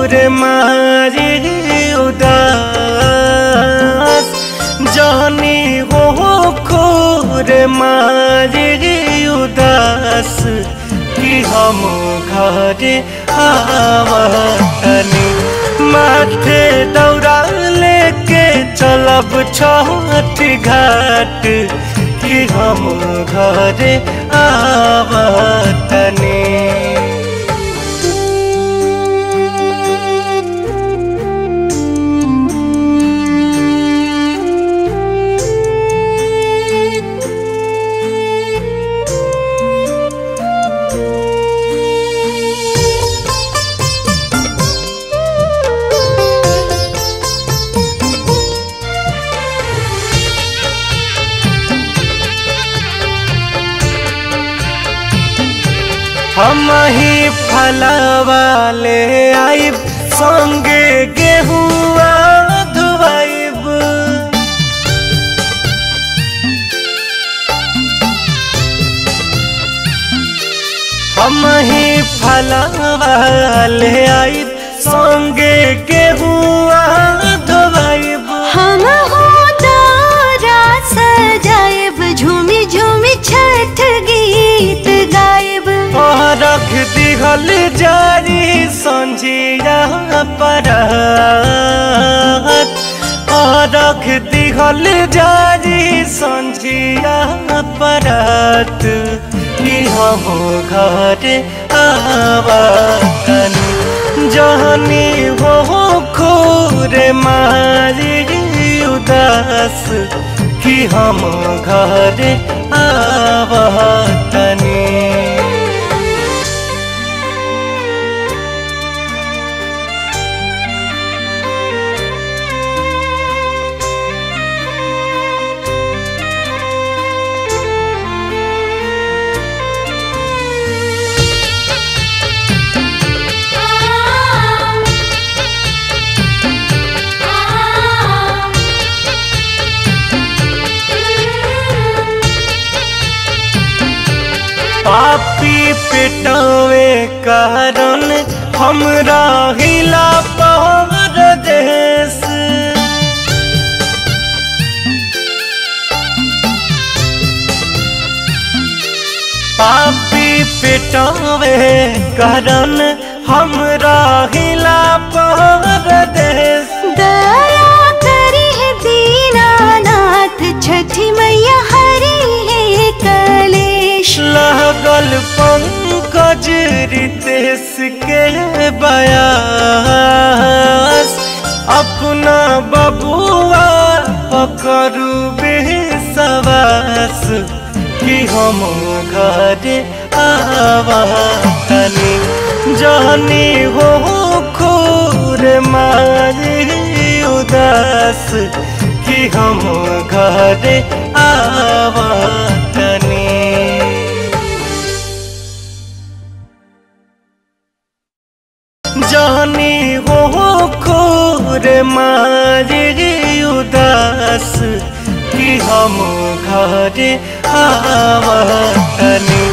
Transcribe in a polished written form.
खोरे मारे उदास जानी हो खोरे मारे उदास कि हम घरे आवतनी माथे दौरा लेके चलब छठ घाट कि हम घरे आवतनी। हम ही फलवा ले आइब संगे गेहुआ धुआइब हम ही फलवा ले आइब संगे गेहुआ धुआइब हम हो तारा सजाइब झूमी झूमी छठ गीत गाइब रख दिहल जारी संझिया परात रख दिहल जारी संझिया परात कि हम घरे आवतनी जहनी हो खोरे मारी उदास कि हम घरे आवतनी। पापी पेटवे कारण हमरा हिला परदेस पापी पेटवे कारण हमरा हिला परदेस दया करी है दीनानाथ छठी मैया हरी है कलेश लगल पंकज रितेश के बयास अपना बबुआ पकड़ू बेसवास कि हम घरे आवतनी जानी हो खोरे मारी उदास कि हम घरे आवतनी। जानी हो खोरे मारी उदास कि हम घरे आवतनी।